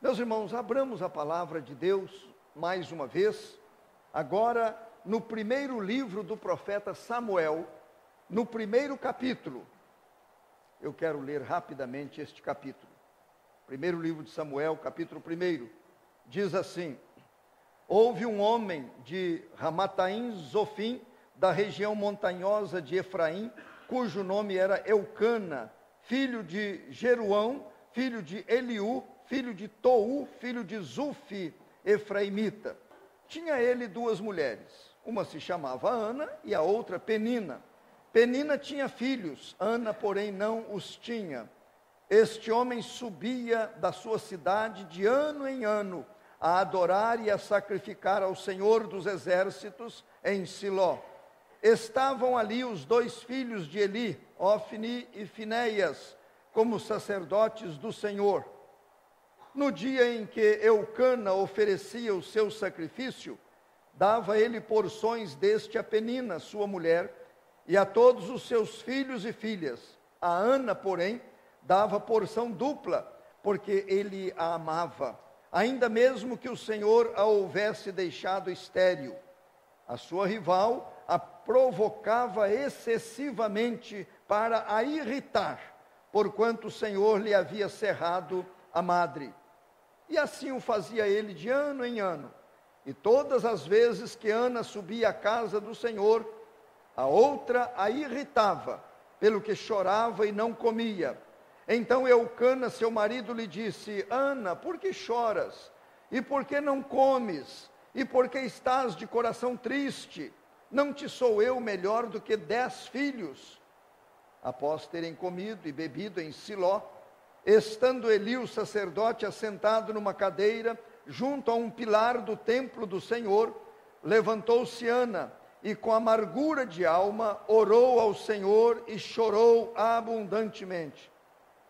Meus irmãos, abramos a palavra de Deus mais uma vez, agora no primeiro livro do profeta Samuel, no primeiro capítulo. Eu quero ler rapidamente este capítulo. Primeiro livro de Samuel, capítulo 1, diz assim: houve um homem de Ramataim Zofim, da região montanhosa de Efraim, cujo nome era Eucana, filho de Jeruão, filho de Eliú, filho de Tou, filho de Zufi, efraimita. Tinha ele duas mulheres, uma se chamava Ana e a outra Penina. Penina tinha filhos, Ana, porém, não os tinha. Este homem subia da sua cidade de ano em ano a adorar e a sacrificar ao Senhor dos Exércitos em Siló. Estavam ali os dois filhos de Eli, Ofni e Finéias, como sacerdotes do Senhor. No dia em que Eucana oferecia o seu sacrifício, dava ele porções deste a Penina, sua mulher, e a todos os seus filhos e filhas. A Ana, porém, dava porção dupla, porque ele a amava, ainda mesmo que o Senhor a houvesse deixado estéril. A sua rival a provocava excessivamente para a irritar, porquanto o Senhor lhe havia cerrado a madre. E assim o fazia ele de ano em ano. E todas as vezes que Ana subia à casa do Senhor, a outra a irritava, pelo que chorava e não comia. Então Eucana, seu marido, lhe disse: Ana, por que choras? E por que não comes? E por que estás de coração triste? Não te sou eu melhor do que 10 filhos? Após terem comido e bebido em Siló, estando Eli, o sacerdote, assentado numa cadeira, junto a um pilar do templo do Senhor, levantou-se Ana, e com amargura de alma, orou ao Senhor e chorou abundantemente.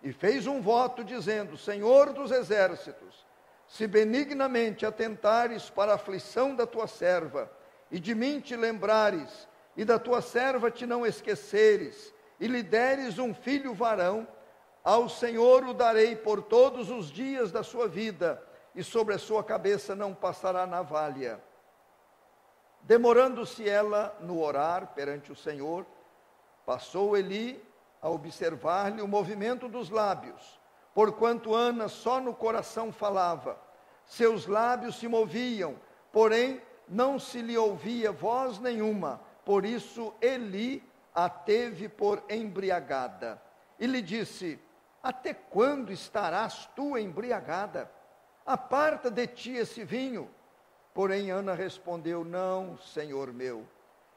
E fez um voto dizendo: Senhor dos exércitos, se benignamente atentares para a aflição da tua serva, e de mim te lembrares, e da tua serva te não esqueceres, e lhe deres um filho varão, ao Senhor o darei por todos os dias da sua vida, e sobre a sua cabeça não passará navalha. Demorando-se ela no orar perante o Senhor, passou Eli a observar-lhe o movimento dos lábios, porquanto Ana só no coração falava. Seus lábios se moviam, porém não se lhe ouvia voz nenhuma. Por isso Eli a teve por embriagada. E lhe disse: até quando estarás tu embriagada? Aparta de ti esse vinho. Porém Ana respondeu: não, Senhor meu,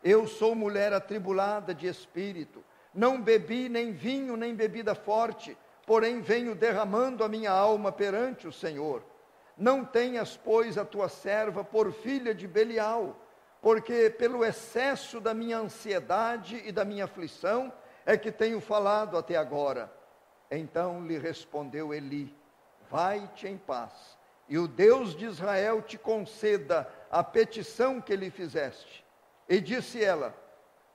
eu sou mulher atribulada de espírito, não bebi nem vinho nem bebida forte, porém venho derramando a minha alma perante o Senhor. Não tenhas, pois, a tua serva por filha de Belial, porque pelo excesso da minha ansiedade e da minha aflição é que tenho falado até agora. Então lhe respondeu Eli: vai-te em paz, e o Deus de Israel te conceda a petição que lhe fizeste. E disse ela: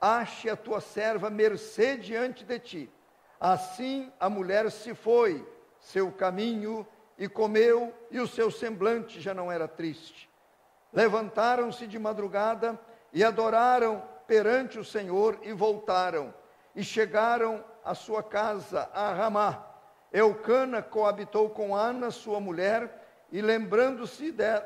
ache a tua serva mercê diante de ti. Assim a mulher se foi seu caminho e comeu, e o seu semblante já não era triste. Levantaram-se de madrugada e adoraram perante o Senhor e voltaram, e chegaram à sua casa, a Ramá. Eucana coabitou com Ana, sua mulher, e lembrando-se dela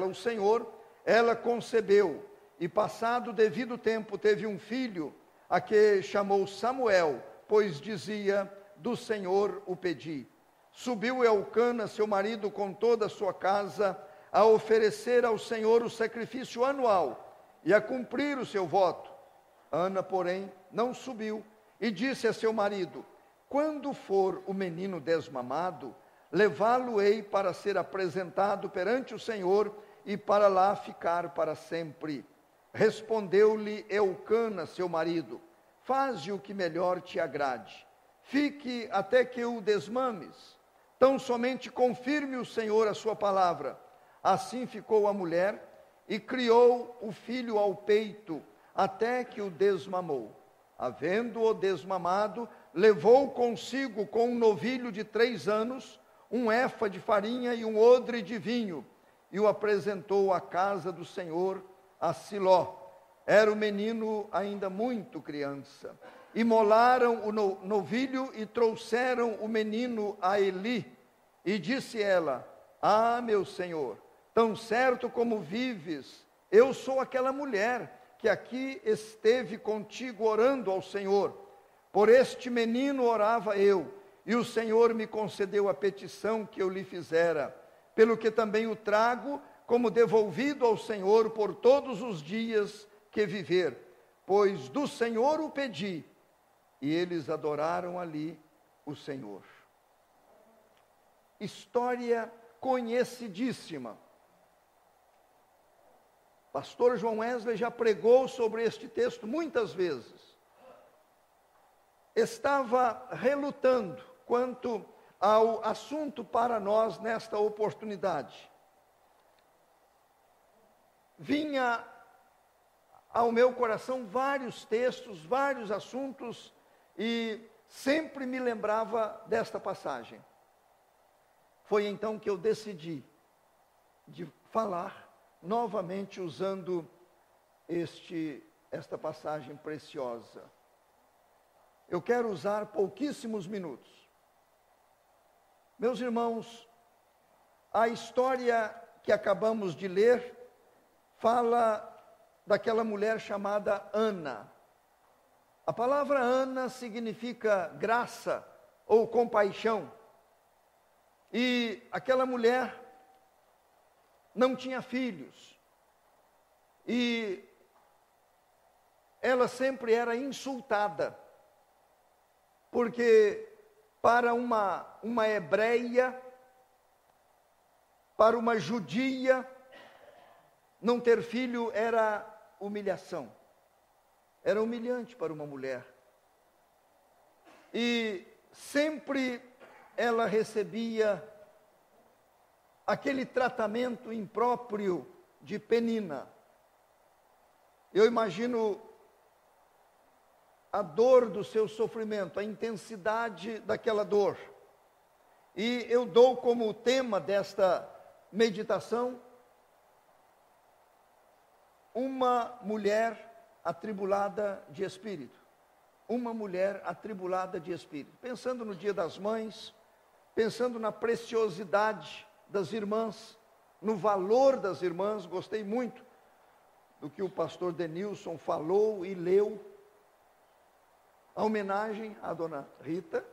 o Senhor, ela concebeu, e passado o devido tempo teve um filho, a que chamou Samuel, pois dizia: do Senhor o pedi. Subiu Eucana, seu marido, com toda a sua casa, a oferecer ao Senhor o sacrifício anual, e a cumprir o seu voto. Ana, porém, não subiu, e disse a seu marido: quando for o menino desmamado, levá-lo-ei para ser apresentado perante o Senhor, e para lá ficar para sempre. Respondeu-lhe Eucana, seu marido: faze o que melhor te agrade. Fique até que o desmames. Tão somente confirme o Senhor a sua palavra. Assim ficou a mulher e criou o filho ao peito, até que o desmamou. Havendo-o desmamado, levou consigo com um novilho de 3 anos, um éfa de farinha e um odre de vinho, e o apresentou à casa do Senhor, a Siló. Era o menino ainda muito criança. Imolaram o novilho e trouxeram o menino a Eli. E disse ela: ah, meu senhor, tão certo como vives, eu sou aquela mulher que aqui esteve contigo orando ao Senhor. Por este menino orava eu, e o Senhor me concedeu a petição que eu lhe fizera, pelo que também o trago como devolvido ao Senhor por todos os dias que viver, pois do Senhor o pedi. E eles adoraram ali o Senhor. História conhecidíssima. Pastor João Wesley já pregou sobre este texto muitas vezes. Estava relutando quanto ao assunto para nós nesta oportunidade. Vinha ao meu coração vários textos, vários assuntos, e sempre me lembrava desta passagem. Foi então que eu decidi de falar novamente usando esta passagem preciosa. Eu quero usar pouquíssimos minutos. Meus irmãos, a história que acabamos de ler fala daquela mulher chamada Ana. A palavra Ana significa graça ou compaixão. E aquela mulher não tinha filhos. E ela sempre era insultada. Porque para uma hebreia, para uma judia, não ter filho era humilhação. Era humilhante para uma mulher. E sempre ela recebia aquele tratamento impróprio de Penina. Eu imagino a dor do seu sofrimento, a intensidade daquela dor. E eu dou como tema desta meditação uma mulher atribulada de espírito. Uma mulher atribulada de espírito. Pensando no Dia das Mães, pensando na preciosidade das irmãs, no valor das irmãs, gostei muito do que o pastor Denilson falou e leu, a homenagem à dona Rita.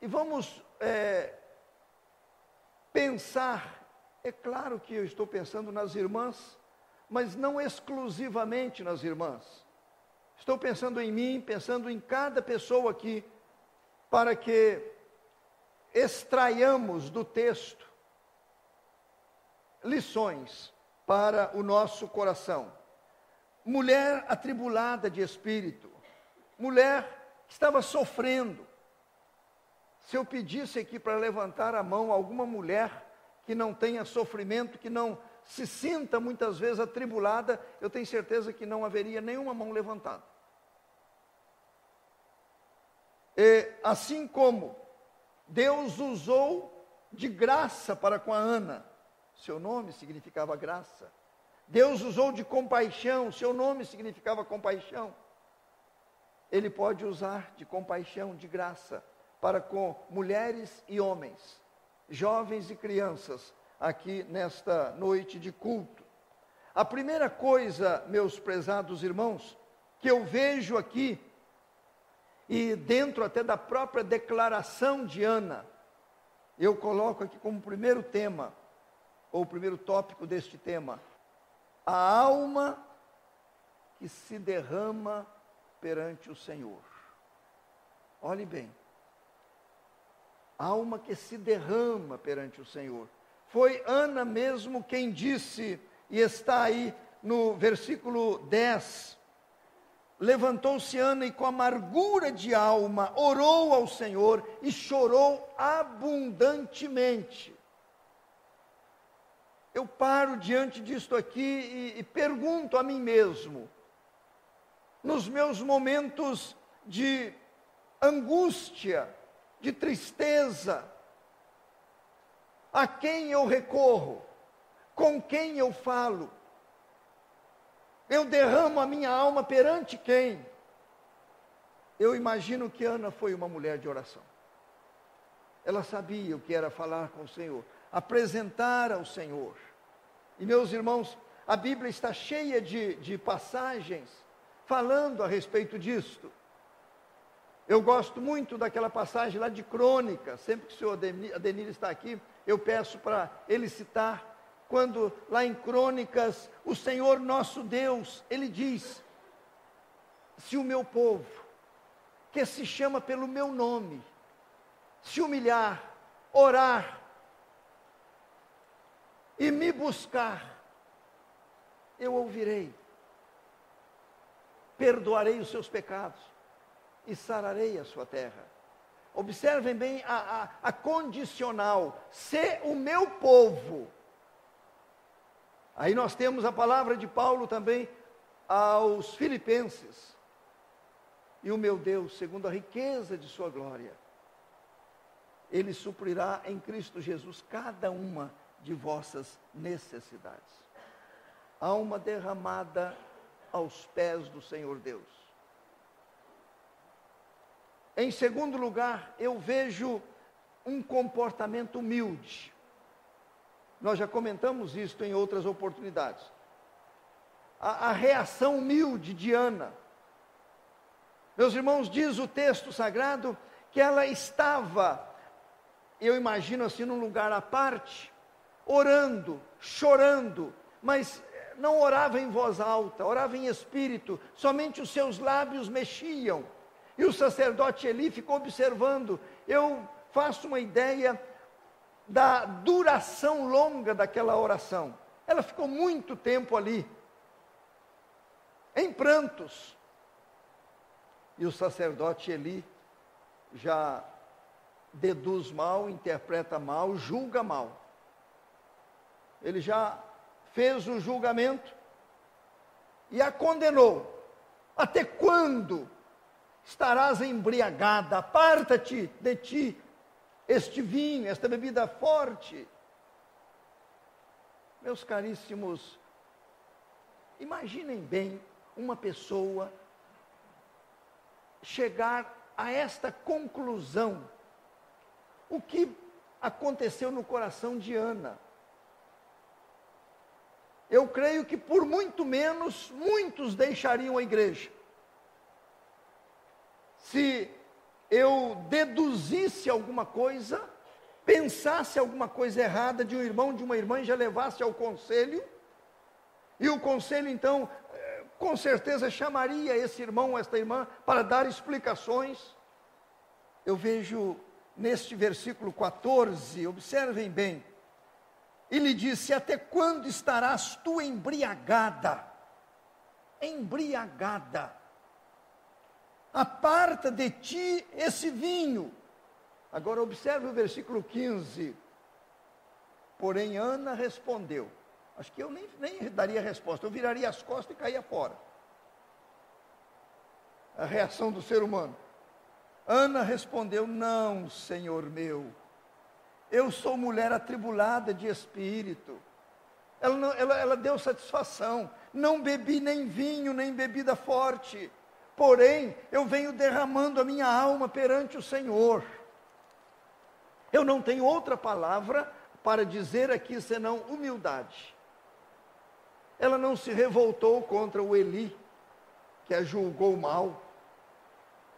E vamos pensar, é claro que eu estou pensando nas irmãs, mas não exclusivamente nas irmãs. Estou pensando em mim, pensando em cada pessoa aqui, para que extraiamos do texto lições para o nosso coração. Mulher atribulada de espírito, mulher que estava sofrendo. Se eu pedisse aqui para levantar a mão alguma mulher que não tenha sofrimento, que não se sinta muitas vezes atribulada, eu tenho certeza que não haveria nenhuma mão levantada. E assim como Deus usou de graça para com a Ana, seu nome significava graça. Deus usou de compaixão, seu nome significava compaixão. Ele pode usar de compaixão, de graça, para com mulheres e homens, jovens e crianças, aqui nesta noite de culto. A primeira coisa, meus prezados irmãos, que eu vejo aqui, e dentro até da própria declaração de Ana, eu coloco aqui como primeiro tema, ou primeiro tópico deste tema, a alma que se derrama perante o Senhor. Olhe bem, alma que se derrama perante o Senhor. Foi Ana mesmo quem disse, e está aí no versículo 10, levantou-se Ana e com amargura de alma orou ao Senhor e chorou abundantemente. Eu paro diante disto aqui e pergunto a mim mesmo, nos meus momentos de angústia, de tristeza. A quem eu recorro? Com quem eu falo? Eu derramo a minha alma perante quem? Eu imagino que Ana foi uma mulher de oração. Ela sabia o que era falar com o Senhor, apresentar ao Senhor. E meus irmãos, a Bíblia está cheia de passagens falando a respeito disto. Eu gosto muito daquela passagem lá de Crônicas. Sempre que o senhor Adenir está aqui, eu peço para ele citar, quando lá em Crônicas, o Senhor nosso Deus, ele diz: se o meu povo, que se chama pelo meu nome, se humilhar, orar e me buscar, eu ouvirei, perdoarei os seus pecados e sararei a sua terra. Observem bem a condicional, se o meu povo. Aí nós temos a palavra de Paulo também aos Filipenses: e o meu Deus, segundo a riqueza de sua glória, Ele suprirá em Cristo Jesus cada uma de vossas necessidades. Alma derramada aos pés do Senhor Deus. Em segundo lugar, eu vejo um comportamento humilde. Nós já comentamos isto em outras oportunidades. A reação humilde de Ana. Meus irmãos, diz o texto sagrado que ela estava, eu imagino assim, num lugar à parte, orando, chorando, mas não orava em voz alta, orava em espírito, somente os seus lábios mexiam. E o sacerdote Eli ficou observando. Eu faço uma ideia da duração longa daquela oração. Ela ficou muito tempo ali, em prantos. E o sacerdote Eli já deduz mal, interpreta mal, julga mal. Ele já fez o julgamento e a condenou. Até quando estarás embriagada? Aparta-te de ti este vinho, esta bebida forte. Meus caríssimos, imaginem bem uma pessoa chegar a esta conclusão. O que aconteceu no coração de Ana? Eu creio que por muito menos, muitos deixariam a igreja. Se eu deduzisse alguma coisa, pensasse alguma coisa errada de um irmão, de uma irmã, e já levasse ao conselho, e o conselho então, com certeza chamaria esse irmão, esta irmã, para dar explicações. Eu vejo neste versículo 14, observem bem, e lhe disse: até quando estarás tu embriagada? Embriagada. Aparta de ti esse vinho. Agora observe o versículo 15. Porém Ana respondeu. Acho que eu nem daria resposta, eu viraria as costas e caía fora. A reação do ser humano. Ana respondeu: não, Senhor meu, eu sou mulher atribulada de espírito. Ela deu satisfação. Não bebi nem vinho, nem bebida forte. Porém, eu venho derramando a minha alma perante o Senhor. Eu não tenho outra palavra para dizer aqui senão humildade. Ela não se revoltou contra o Eli, que a julgou mal.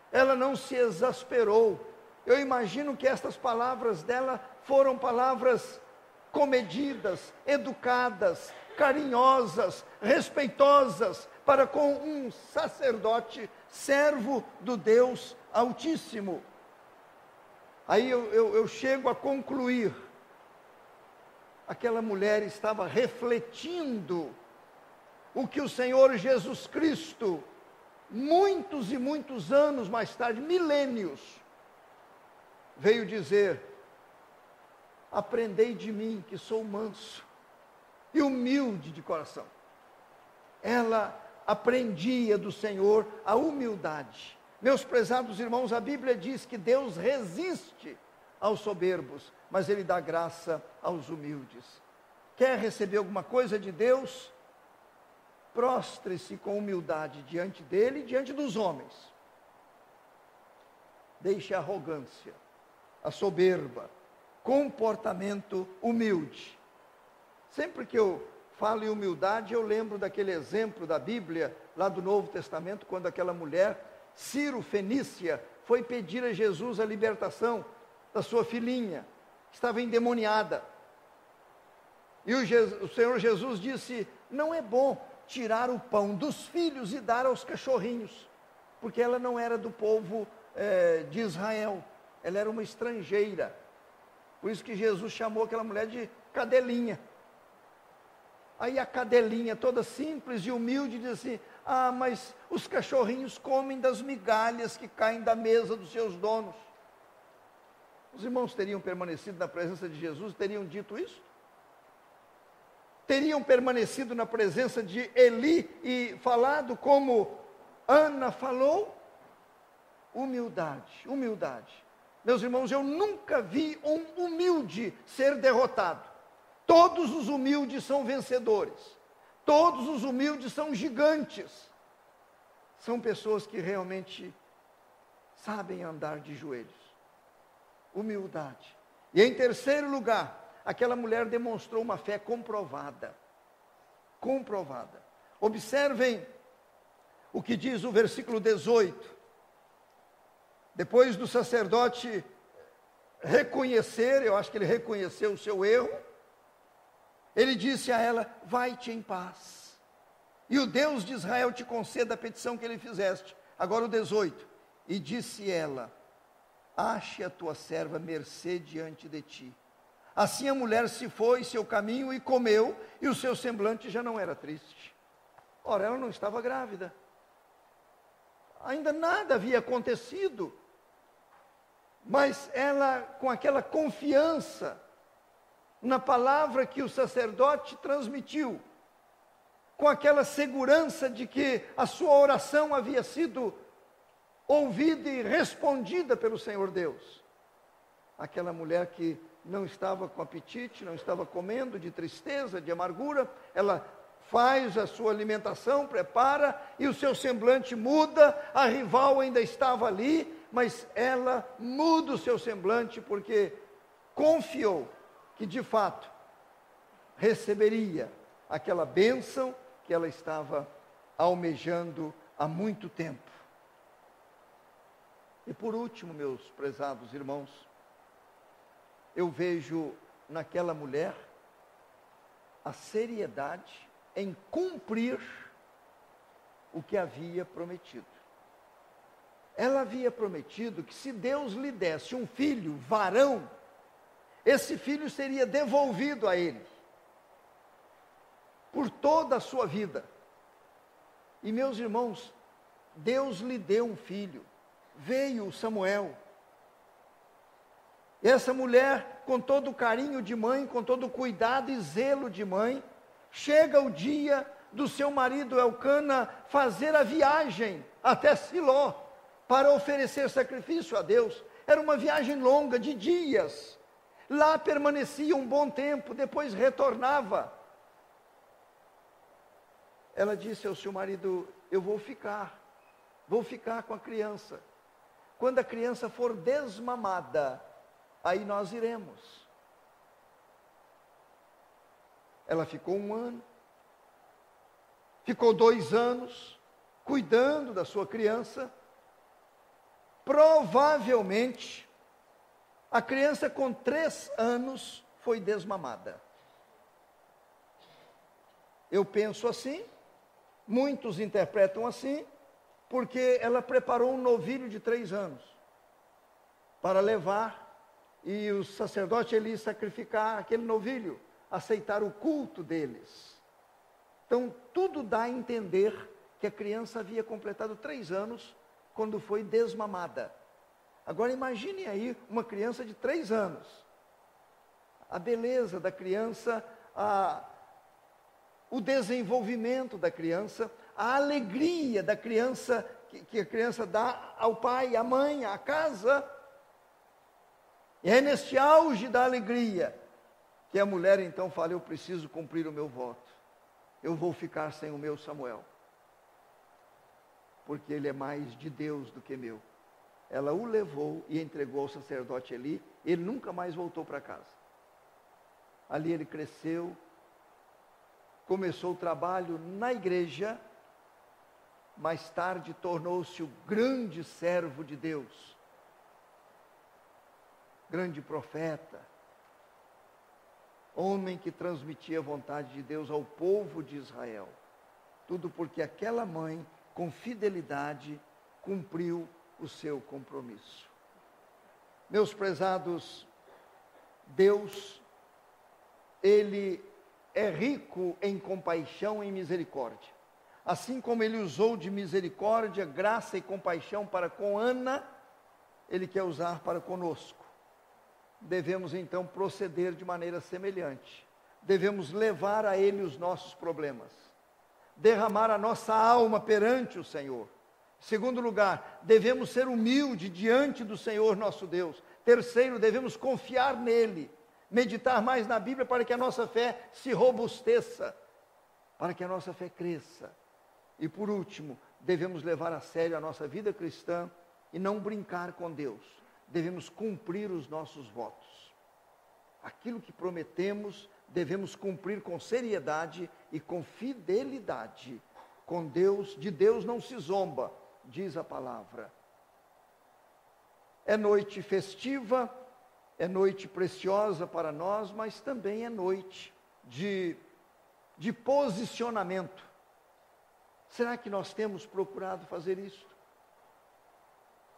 Ela não se exasperou. Eu imagino que estas palavras dela foram palavras comedidas, educadas, carinhosas, respeitosas, para com um sacerdote, servo do Deus Altíssimo. Aí eu chego a concluir, aquela mulher estava refletindo o que o Senhor Jesus Cristo, muitos e muitos anos mais tarde, milênios, veio dizer: aprendei de mim, que sou manso e humilde de coração. Ela aprendia do Senhor a humildade, Meus prezados irmãos, a Bíblia diz que Deus resiste aos soberbos, mas Ele dá graça aos humildes. Quer receber alguma coisa de Deus? Prostre-se com humildade diante dEle e diante dos homens. Deixe a arrogância, a soberba, comportamento humilde. Sempre que eu falo em humildade, eu lembro daquele exemplo da Bíblia, lá do Novo Testamento, quando aquela mulher, Ciro Fenícia, foi pedir a Jesus a libertação da sua filhinha, que estava endemoniada. E o Senhor Jesus disse, não é bom tirar o pão dos filhos e dar aos cachorrinhos, porque ela não era do povo de Israel, ela era uma estrangeira. Por isso que Jesus chamou aquela mulher de cadelinha. Aí a cadelinha, toda simples e humilde, diz assim, mas os cachorrinhos comem das migalhas que caem da mesa dos seus donos. Os irmãos teriam permanecido na presença de Jesus, teriam dito isso? Teriam permanecido na presença de Eli e falado como Ana falou? Humildade, humildade. Meus irmãos, eu nunca vi um humilde ser derrotado. Todos os humildes são vencedores. Todos os humildes são gigantes. São pessoas que realmente sabem andar de joelhos. Humildade. E em terceiro lugar, aquela mulher demonstrou uma fé comprovada. Comprovada. Observem o que diz o versículo 18. Depois do sacerdote reconhecer, eu acho que ele reconheceu o seu erro, ele disse a ela, vai-te em paz, e o Deus de Israel te conceda a petição que lhe fizeste. Agora o 18, e disse ela, ache a tua serva mercê diante de ti. Assim a mulher se foi seu caminho e comeu, e o seu semblante já não era triste. Ora, ela não estava grávida, ainda nada havia acontecido, mas ela, com aquela confiança na palavra que o sacerdote transmitiu, com aquela segurança de que a sua oração havia sido ouvida e respondida pelo Senhor Deus. Aquela mulher que não estava com apetite, não estava comendo, de tristeza, de amargura, ela faz a sua alimentação, prepara, e o seu semblante muda, a rival ainda estava ali, mas ela muda o seu semblante porque confiou que de fato receberia aquela bênção que ela estava almejando há muito tempo. E por último, meus prezados irmãos, eu vejo naquela mulher a seriedade em cumprir o que havia prometido. Ela havia prometido que se Deus lhe desse um filho, varão, esse filho seria devolvido a ele, por toda a sua vida. E meus irmãos, Deus lhe deu um filho, veio Samuel. E essa mulher, com todo o carinho de mãe, com todo o cuidado e zelo de mãe, chega o dia do seu marido Elcana fazer a viagem até Siló, para oferecer sacrifício a Deus. Era uma viagem longa, de dias. Lá permanecia um bom tempo, depois retornava. Ela disse ao seu marido, eu vou ficar com a criança. Quando a criança for desmamada, aí nós iremos. Ela ficou 1 ano, ficou 2 anos, cuidando da sua criança. Provavelmente, a criança com 3 anos foi desmamada. Eu penso assim, muitos interpretam assim, porque ela preparou um novilho de 3 anos, para levar, e o sacerdote ele ia sacrificar aquele novilho, aceitar o culto deles. Então, tudo dá a entender que a criança havia completado 3 anos, quando foi desmamada. Agora imagine aí uma criança de 3 anos. A beleza da criança, o desenvolvimento da criança, a alegria da criança que a criança dá ao pai, à mãe, à casa. E é neste auge da alegria que a mulher então fala: eu preciso cumprir o meu voto. Eu vou ficar sem o meu Samuel, porque ele é mais de Deus do que meu. Ela o levou e entregou ao sacerdote Eli. Ele nunca mais voltou para casa. Ali ele cresceu, começou o trabalho na igreja, mais tarde tornou-se o grande servo de Deus, grande profeta, homem que transmitia a vontade de Deus ao povo de Israel. Tudo porque aquela mãe, com fidelidade, cumpriu o seu compromisso. Meus prezados, Deus, Ele é rico em compaixão e em misericórdia. Assim como Ele usou de misericórdia, graça e compaixão para com Ana, Ele quer usar para conosco. Devemos então proceder de maneira semelhante. Devemos levar a Ele os nossos problemas, derramar a nossa alma perante o Senhor. Segundo lugar, devemos ser humildes diante do Senhor nosso Deus. Terceiro, devemos confiar nele, meditar mais na Bíblia para que a nossa fé se robusteça, para que a nossa fé cresça. E por último, devemos levar a sério a nossa vida cristã e não brincar com Deus. Devemos cumprir os nossos votos. Aquilo que prometemos, devemos cumprir com seriedade e com fidelidade. Com Deus, de Deus não se zomba, diz a palavra. É noite festiva, é noite preciosa para nós, mas também é noite de posicionamento. Será que nós temos procurado fazer isso?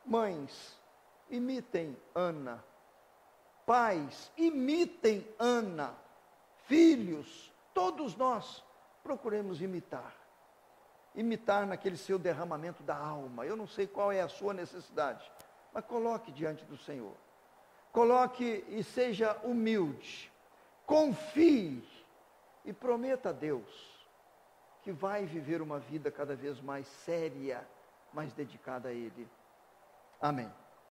Mães, imitem Ana. Pais, imitem Ana. Filhos, todos nós procuremos imitar. Imitar naquele seu derramamento da alma. Eu não sei qual é a sua necessidade, mas coloque diante do Senhor. Coloque e seja humilde. Confie e prometa a Deus que vai viver uma vida cada vez mais séria, mais dedicada a Ele. Amém.